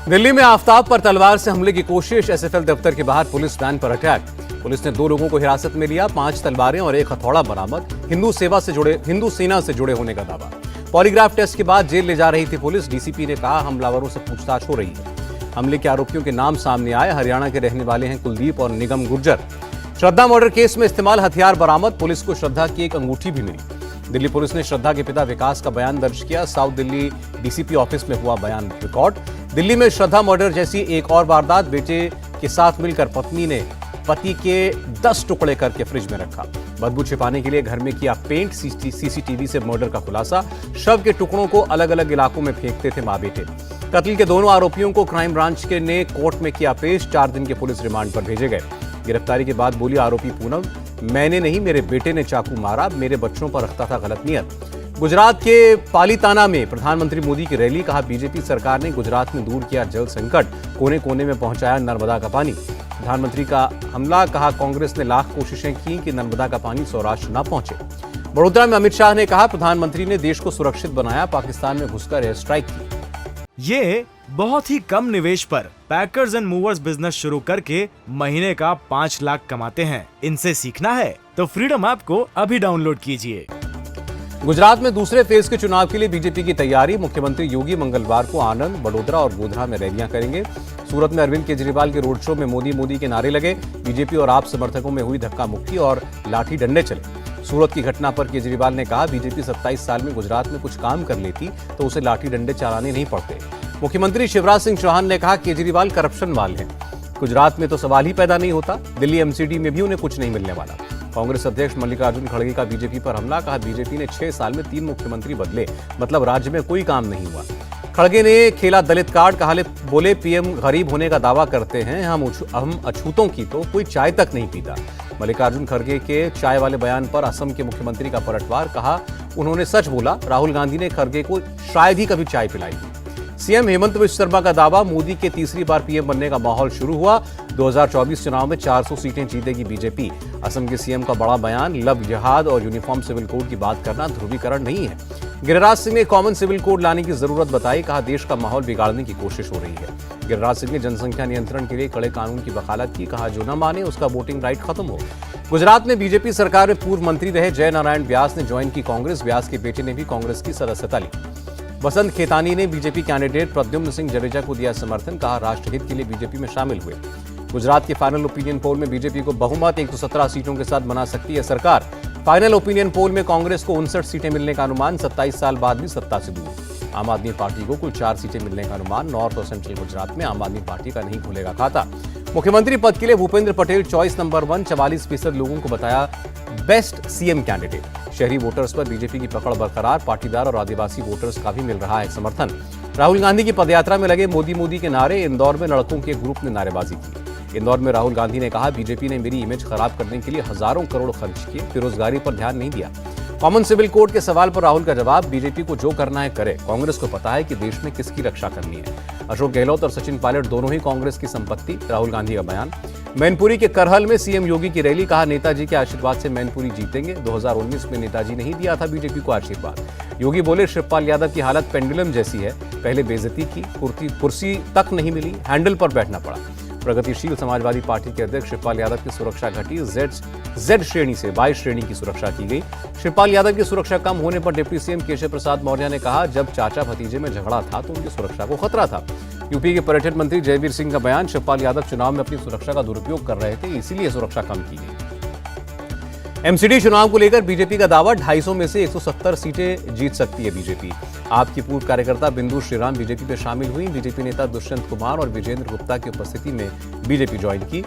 दिल्ली में आफ्ताब पर तलवार से हमले की कोशिश, एसएफएल दफ्तर के बाहर पुलिस वैन पर अटैक। पुलिस ने 2 लोगों को हिरासत में लिया, 5 तलवारें और 1 हथौड़ा बरामद। हिंदू सेना से जुड़े होने का दावा। पॉलीग्राफ टेस्ट के बाद जेल ले जा रही थी पुलिस। डीसीपी ने कहा हमलावरों से पूछताछ हो रही है। हमले के आरोपियों के नाम सामने आए। हरियाणा के रहने वाले हैं कुलदीप और निगम गुर्जर। श्रद्धा मर्डर केस में इस्तेमाल हथियार बरामद। पुलिस को श्रद्धा की एक अंगूठी भी मिली। दिल्ली पुलिस ने श्रद्धा के पिता विकास का बयान दर्ज किया। साउथ दिल्ली डीसीपी ऑफिस में हुआ बयान रिकॉर्ड। दिल्ली में श्रद्धा मर्डर जैसी एक और वारदात। बेटे के साथ मिलकर पत्नी ने पति के 10 टुकड़े करके फ्रिज में रखा। बदबू छिपाने के लिए घर में किया पेंट। सीसीटीवी से मर्डर का खुलासा। शव के टुकड़ों को अलग अलग इलाकों में फेंकते थे मां बेटे। कत्ल के दोनों आरोपियों को क्राइम ब्रांच के ने कोर्ट में किया पेश। 4 दिन के पुलिस रिमांड पर भेजे गए। गिरफ्तारी के बाद बोली आरोपी पूनम, मैंने नहीं, मेरे बेटे ने चाकू मारा। मेरे बच्चों पर रखता था गलत नियत। गुजरात के पालीताना में प्रधानमंत्री मोदी की रैली। कहा बीजेपी सरकार ने गुजरात में दूर किया जल संकट। कोने कोने में पहुंचाया नर्मदा का पानी। प्रधानमंत्री का हमला। कहा कांग्रेस ने लाख कोशिशें की कि नर्मदा का पानी सौराष्ट्र न पहुंचे। बड़ोदरा में अमित शाह ने कहा प्रधानमंत्री ने देश को सुरक्षित बनाया, पाकिस्तान में घुसकर एयर स्ट्राइक की। ये बहुत ही कम निवेश पर पैकर्स एंड मूवर्स बिजनेस शुरू करके महीने का 5 लाख कमाते हैं। इनसे सीखना है तो फ्रीडम ऐप को अभी डाउनलोड कीजिए। गुजरात में दूसरे फेज के चुनाव के लिए बीजेपी की तैयारी। मुख्यमंत्री योगी मंगलवार को आनंद, बड़ोदरा और गोधरा में रैलियां करेंगे। सूरत में अरविंद केजरीवाल के रोड शो में मोदी मोदी के नारे लगे। बीजेपी और आप समर्थकों में हुई धक्का मुक्की और लाठी डंडे चले। सूरत की घटना पर केजरीवाल ने कहा बीजेपी 27 साल में गुजरात में कुछ काम कर लेती तो उसे लाठी डंडे चलाने नहीं पड़ते। मुख्यमंत्री शिवराज सिंह चौहान ने कहा केजरीवाल करप्शन वाले हैं। गुजरात में तो सवाल ही पैदा नहीं होता। दिल्ली एमसीडी में भी उन्हें कुछ नहीं मिलने वाला। कांग्रेस अध्यक्ष मल्लिकार्जुन खड़गे का बीजेपी पर हमला। कहा बीजेपी ने 6 साल में 3 मुख्यमंत्री बदले, मतलब राज्य में कोई काम नहीं हुआ। खड़गे ने खेला दलित कार्ड। कहा बोले पीएम गरीब होने का दावा करते हैं, हम अछूतों की तो कोई चाय तक नहीं पीता। मल्लिकार्जुन खड़गे के चाय वाले बयान पर असम के मुख्यमंत्री का पलटवार। कहा उन्होंने सच बोला। राहुल गांधी ने खड़गे को शायद ही कभी चाय पिलाई थी। सीएम हेमंत बिश्व शर्मा का दावा मोदी के तीसरी बार पीएम बनने का माहौल शुरू हुआ। 2024 चुनाव में 400 सीटें जीतेगी बीजेपी। असम के सीएम का बड़ा बयान। लव जिहाद और यूनिफॉर्म सिविल कोड की बात करना ध्रुवीकरण नहीं है। गिरिराज सिंह ने कॉमन सिविल कोड लाने की जरूरत बताई। कहा देश का माहौल बिगाड़ने की कोशिश हो रही है। गिरिराज सिंह ने जनसंख्या नियंत्रण के लिए कड़े कानून की वकालत की। कहा जो न माने उसका वोटिंग राइट खत्म हो। गुजरात में बीजेपी सरकार में पूर्व मंत्री रहे जय नारायण व्यास ने ज्वाइन की कांग्रेस। व्यास के बेटे ने भी कांग्रेस की सदस्यता ली। बसंत खेतानी ने बीजेपी कैंडिडेट प्रद्युम्न सिंह जडेजा को दिया समर्थन। कहा राष्ट्रहित के लिए बीजेपी में शामिल हुए। गुजरात के फाइनल ओपिनियन पोल में बीजेपी को बहुमत 117 सीटों के साथ बना सकती है सरकार। फाइनल ओपिनियन पोल में कांग्रेस को 59 सीटें मिलने का अनुमान। 27 साल बाद भी सत्ता से दूर। आम आदमी पार्टी को कुल 4 सीटें मिलने का अनुमान। नॉर्थ और सेंट्रल गुजरात में आम आदमी पार्टी का नहीं खुलेगा खाता। मुख्यमंत्री पद के लिए भूपेंद्र पटेल चॉइस नंबर 1। 44% लोगों को बताया बेस्ट सीएम कैंडिडेट। शहरी वोटर्स पर बीजेपी की पकड़ बरकरार। पाटीदार और आदिवासी वोटर्स का भी मिल रहा है समर्थन। राहुल गांधी की पदयात्रा में लगे मोदी मोदी के नारे। इंदौर में लड़कों के ग्रुप ने नारेबाजी की। इंदौर में राहुल गांधी ने कहा बीजेपी ने मेरी इमेज खराब करने के लिए हजारों करोड़ खर्च किए, बेरोजगारी पर ध्यान नहीं दिया। कॉमन सिविल कोड के सवाल पर राहुल का जवाब। बीजेपी को जो करना है करे, कांग्रेस को पता है कि देश में किसकी रक्षा करनी है। अशोक गहलोत और सचिन पायलट दोनों ही कांग्रेस की संपत्ति। राहुल गांधी का बयान। मैनपुरी के करहल में सीएम योगी की रैली। कहा नेताजी के आशीर्वाद से मैनपुरी जीतेंगे। 2019 में नेताजी ने ही दिया था बीजेपी को आशीर्वाद। योगी बोले शिवपाल यादव की हालत पेंडुलम जैसी है। पहले बेइज्जती की, कुर्सी तक नहीं मिली, हैंडल पर बैठना पड़ा। प्रगतिशील समाजवादी पार्टी के अध्यक्ष शिवपाल यादव की सुरक्षा घटी। जेड श्रेणी से 22 श्रेणी की सुरक्षा की गई। शिवपाल यादव की सुरक्षा कम होने पर डिप्टी सीएम केशव प्रसाद मौर्य ने कहा जब चाचा भतीजे में झगड़ा था तो उनकी सुरक्षा को खतरा था। यूपी के पर्यटन मंत्री जयवीर सिंह का बयान। शिवपाल यादव चुनाव में अपनी सुरक्षा का दुरुपयोग कर रहे थे, इसीलिए सुरक्षा कम की गई। एमसीडी चुनाव को लेकर बीजेपी का दावा। 250 में से 170 सीटें जीत सकती है बीजेपी। आपकी पूर्व कार्यकर्ता बिंदु श्रीराम बीजेपी में शामिल हुई। बीजेपी नेता दुष्यंत कुमार और विजेंद्र गुप्ता की उपस्थिति में बीजेपी ज्वाइन की।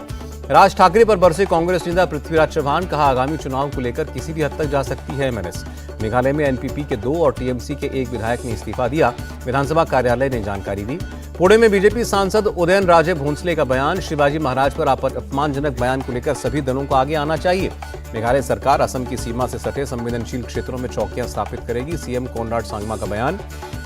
राज ठाकरे पर बरसे कांग्रेस नेता पृथ्वीराज चौहान। कहा आगामी चुनाव को लेकर किसी भी हद तक जा सकती है एमएनएस। मेघालय में एनपीपी के 2 और टीएमसी के 1 विधायक ने इस्तीफा दिया। विधानसभा कार्यालय ने जानकारी दी। पुणे में बीजेपी सांसद उदयन राजे भोंसले का बयान। शिवाजी महाराज पर अपमानजनक बयान को लेकर सभी दलों को आगे आना चाहिए। मेघालय सरकार असम की सीमा से सटे संवेदनशील क्षेत्रों में चौकियां स्थापित करेगी। सीएम कोनराड सांगमा का बयान।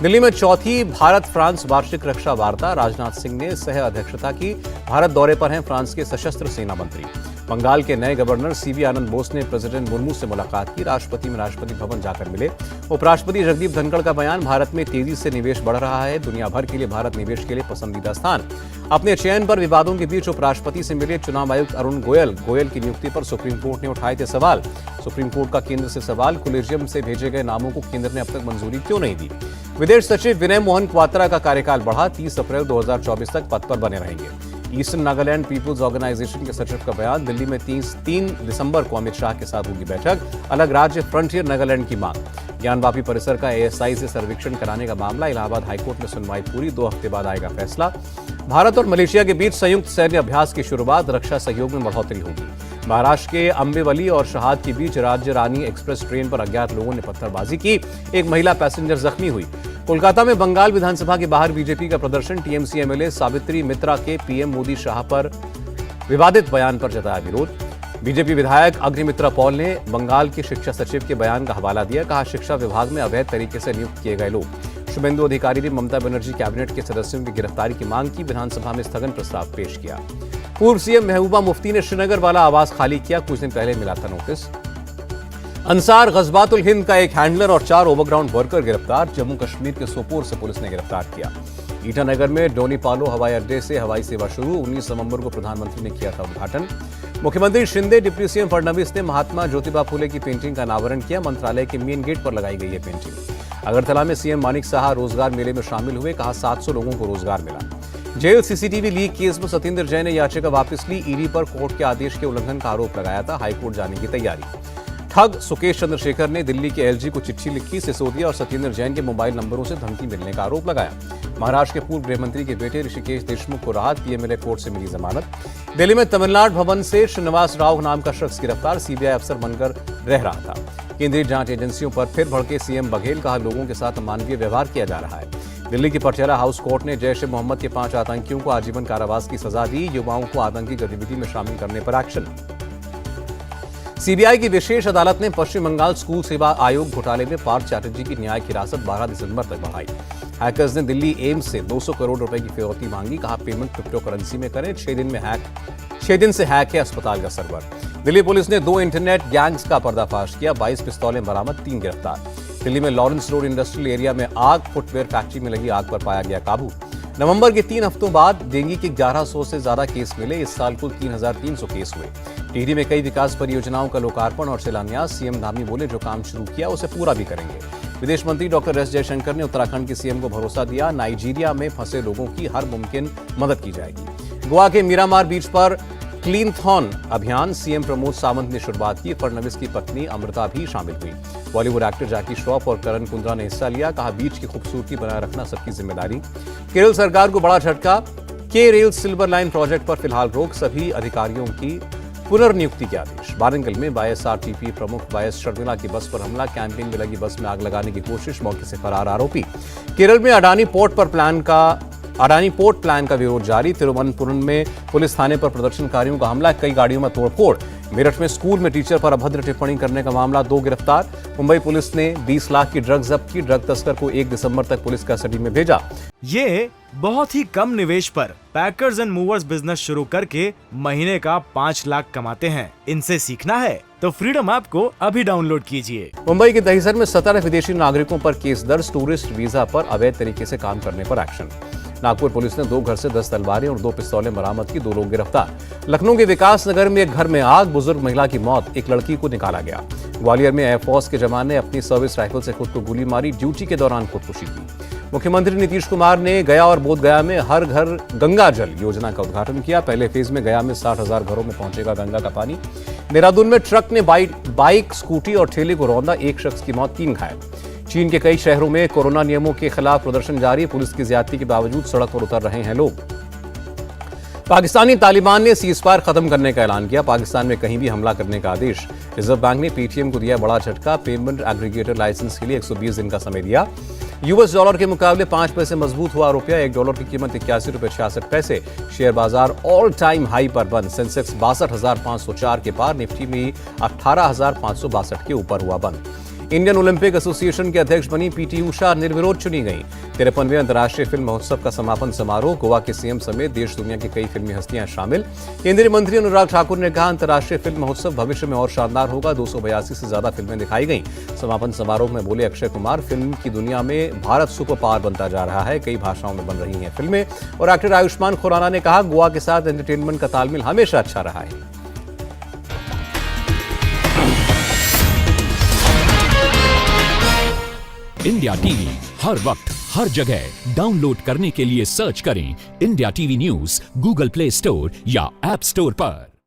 दिल्ली में 4थी भारत फ्रांस वार्षिक रक्षा वार्ता। राजनाथ सिंह ने सह अध्यक्षता की। भारत दौरे पर हैं फ्रांस के सशस्त्र सेना मंत्री। बंगाल के नए गवर्नर सीवी आनंद बोस ने प्रेसिडेंट मुर्मू से मुलाकात की। राष्ट्रपति में राष्ट्रपति भवन जाकर मिले। उपराष्ट्रपति जगदीप धनखड़ का बयान, भारत में तेजी से निवेश बढ़ रहा है, दुनिया भर के लिए भारत निवेश के लिए पसंदीदा स्थान। अपने चयन पर विवादों के बीच उपराष्ट्रपति से मिले चुनाव आयुक्त अरुण गोयल की नियुक्ति पर सुप्रीम कोर्ट ने उठाए थे सवाल। सुप्रीम कोर्ट का केंद्र से सवाल, कोलेजियम से भेजे गए नामों को केंद्र ने अब तक मंजूरी क्यों नहीं दी। विदेश सचिव विनय मोहन क्वात्रा का कार्यकाल बढ़ा, 30 अप्रैल 2024 तक पद पर बने रहेंगे। ईस्टर्न नागालैंड पीपुल्स ऑर्गेनाइजेशन के सचिव का बयान, दिल्ली में 3 दिसंबर को अमित शाह के साथ होगी बैठक। अलग राज्य फ्रंटियर नागालैंड की मांग। ज्ञानवापी परिसर का एएसआई से सर्वेक्षण कराने का मामला, इलाहाबाद हाईकोर्ट में सुनवाई पूरी, 2 हफ्ते बाद आएगा फैसला। भारत और मलेशिया के बीच संयुक्त सैन्य अभ्यास की शुरुआत, रक्षा सहयोग में बढ़ोतरी होगी। महाराष्ट्र के अंबेवली और शहाद के बीच राज्य रानी एक्सप्रेस ट्रेन पर अज्ञात लोगों ने पत्थरबाजी की, एक महिला पैसेंजर जख्मी हुई। कोलकाता में बंगाल विधानसभा के बाहर बीजेपी का प्रदर्शन, टीएमसी एमएलए सावित्री मित्रा के पीएम मोदी शाह पर विवादित बयान पर जताया विरोध। बीजेपी विधायक अग्निमित्रा पॉल ने बंगाल के शिक्षा सचिव के बयान का हवाला दिया, कहा शिक्षा विभाग में अवैध तरीके से नियुक्त किए गए लोग। शुभेंदु अधिकारी ने ममता बनर्जी कैबिनेट के सदस्यों की गिरफ्तारी की मांग की, विधानसभा में स्थगन प्रस्ताव पेश किया। पूर्व सीएम महबूबा मुफ्ती ने श्रीनगर वाला आवास खाली किया, कुछ दिन पहले मिला था नोटिस। अंसार गजबातुल हिंद का एक हैंडलर और 4 ओवरग्राउंड वर्कर गिरफ्तार, जम्मू कश्मीर के सोपोर से पुलिस ने गिरफ्तार किया। ईटानगर में डोनीपालो हवाई अड्डे से हवाई सेवा शुरू, 19 नवंबर को प्रधानमंत्री ने किया था उद्घाटन। मुख्यमंत्री शिंदे, डिप्टी सीएम फडणवीस ने महात्मा ज्योतिबा फुले की पेंटिंग का अनावरण किया, मंत्रालय के मेन गेट पर लगाई गई है पेंटिंग। अगरतला में सीएम मानिक साहा रोजगार मेले में शामिल हुए, कहा 700 लोगों को रोजगार मिला। जेल सीसीटीवी लीक केस में सत्येंद्र जैन ने याचिका वापस ली, ईडी पर कोर्ट के आदेश के उल्लंघन का आरोप लगाया था, हाईकोर्ट जाने की तैयारी। ठग सुकेश चंद्रशेखर ने दिल्ली के एलजी को चिट्ठी लिखी, सिसोदिया और सत्येंद्र जैन के मोबाइल नंबरों से धमकी मिलने का आरोप लगाया। महाराष्ट्र के पूर्व गृहमंत्री के बेटे ऋषिकेश देशमुख को राहत, पीएमएलए कोर्ट से मिली जमानत। दिल्ली में तमिलनाडु भवन से श्रीनिवास राव नाम का शख्स गिरफ्तार, सीबीआई अफसर बनकर रह रहा था। केंद्रीय जांच एजेंसियों पर फिर भड़के सीएम बघेल, कहा लोगों के साथ अमानवीय व्यवहार किया जा रहा है। दिल्ली की पटियाला हाउस कोर्ट ने जैश ए मोहम्मद के 5 आतंकियों को आजीवन कारावास की सजा दी, युवाओं को आतंकी गतिविधि में शामिल करने पर एक्शन। सीबीआई की विशेष अदालत ने पश्चिम बंगाल स्कूल सेवा आयोग घोटाले में पार्थ चैटर्जी की न्यायिक हिरासत 12 दिसंबर तक बढ़ाई। हैकर्स ने दिल्ली एम्स से 200 करोड़ रुपए की फिरौती मांगी, कहा पेमेंट क्रिप्टो करेंसी में करें, 6 दिन से हैक है अस्पताल का सर्वर। दिल्ली पुलिस ने 2 इंटरनेट गैंग्स का पर्दाफाश किया, 22 पिस्तौलें बरामद, 3 गिरफ्तार। दिल्ली में लॉरेंस रोड इंडस्ट्रियल एरिया में आग, फुटवेयर फैक्ट्री में लगी आग पर पाया गया काबू। नवंबर के 3 हफ्तों बाद डेंगू के 1100 से ज्यादा केस मिले, इस साल कुल 3300 केस हुए। टिहरी में कई विकास परियोजनाओं का लोकार्पण और शिलान्यास, सीएम धामी बोले जो काम शुरू किया उसे पूरा भी करेंगे। विदेश मंत्री डॉक्टर एस जयशंकर ने उत्तराखंड के सीएम को भरोसा दिया, नाइजीरिया में फंसे लोगों की हर मुमकिन मदद की जाएगी। गोवा के मीरामार बीच पर क्लीनथॉन अभियान, सीएम प्रमोद सावंत ने शुरुआत की, फडणवीस की पत्नी अमृता भी शामिल हुई। बॉलीवुड एक्टर जैकी श्रॉफ और करण कुंद्रा ने हिस्सा लिया, कहा बीच की खूबसूरती बनाए रखना सबकी जिम्मेदारी। केरल सरकार को बड़ा झटका, के रेल सिल्वर लाइन प्रोजेक्ट पर फिलहाल रोक, सभी अधिकारियों की पुनर्नियुक्ति के आदेश। वारंगल में वाईएसआरटीपी प्रमुख वाईएस शर्मिला की बस पर हमला, कैंपिंग में लगी बस में आग लगाने की कोशिश, मौके से फरार आरोपी। केरल में अडानी पोर्ट प्लान का विरोध जारी, तिरुवनंतपुरम में पुलिस थाने पर प्रदर्शनकारियों का हमला, कई गाड़ियों में तोड़फोड़। मेरठ में स्कूल में टीचर पर अभद्र टिप्पणी करने का मामला, 2 गिरफ्तार। मुंबई पुलिस ने 20 लाख की ड्रग जब्त की, ड्रग तस्कर को 1 दिसंबर तक पुलिस कस्टडी में भेजा। ये बहुत ही कम निवेश पर पैकर्स एंड मूवर्स बिजनेस शुरू करके महीने का 5 लाख कमाते हैं। इनसे सीखना है तो फ्रीडम ऐप को अभी डाउनलोड कीजिए। मुंबई के दहिसर में 17 विदेशी नागरिकों पर केस दर्ज, टूरिस्ट वीजा पर अवैध तरीके से काम करने पर एक्शन। नागपुर पुलिस ने 2 घर से 10 तलवारें और 2 पिस्तौलें बरामद की, 2 लोग गिरफ्तार। लखनऊ के विकास नगर में एक घर में आग, बुजुर्ग महिला की मौत, एक लड़की को निकाला गया। ग्वालियर में एयरफोर्स के जवान ने अपनी सर्विस राइफल से खुद को गोली मारी, ड्यूटी के दौरान खुदकुशी की। मुख्यमंत्री नीतीश कुमार ने गया और बोधगया में हर घर गंगा जल योजना का उद्घाटन किया। पहले फेज में गया में 60,000 घरों में पहुंचेगा गंगा का पानी। देहरादून में ट्रक ने बाइक, स्कूटी और ठेले को रौंदा, 1 शख्स की मौत, 3 घायल। चीन के कई शहरों में कोरोना नियमों के खिलाफ प्रदर्शन जारी, पुलिस की ज्यादती के बावजूद सड़क पर उतर रहे हैं लोग। पाकिस्तानी तालिबान ने सीजफायर खत्म करने का ऐलान किया, पाकिस्तान में कहीं भी हमला करने का आदेश। रिजर्व बैंक ने पेटीएम को दिया बड़ा झटका, पेमेंट एग्रीगेटर लाइसेंस के लिए 120 दिन का समय दिया। यूएस डॉलर के मुकाबले 5 पैसे मजबूत हुआ रुपया, 1 डॉलर की कीमत 81.66 रुपए। शेयर बाजार ऑल टाइम हाई पर बंद, सेंसेक्स 62,504 के पार, निफ्टी में 18,562 के ऊपर हुआ बंद। इंडियन ओलंपिक एसोसिएशन के अध्यक्ष बनी पीटी उषा निर्विरोध चुनी गई। 53वें अंतर्राष्ट्रीय फिल्म महोत्सव का समापन समारोह, गोवा के सीएम समेत देश दुनिया की कई फिल्मी हस्तियां शामिल। केंद्रीय मंत्री अनुराग ठाकुर ने कहा, अंतर्राष्ट्रीय फिल्म महोत्सव भविष्य में और शानदार होगा। 282 से ज्यादा फिल्में दिखाई गई। समापन समारोह में बोले अक्षय कुमार, फिल्म की दुनिया में भारत सुपर पावर बनता जा रहा है, कई भाषाओं में बन रही हैं फिल्में। और एक्टर आयुष्मान खुराना ने कहा, गोवा के साथ एंटरटेनमेंट का तालमेल हमेशा अच्छा रहा है। इंडिया टीवी हर वक्त हर जगह डाउनलोड करने के लिए सर्च करें India TV news Google play store या ऐप स्टोर पर।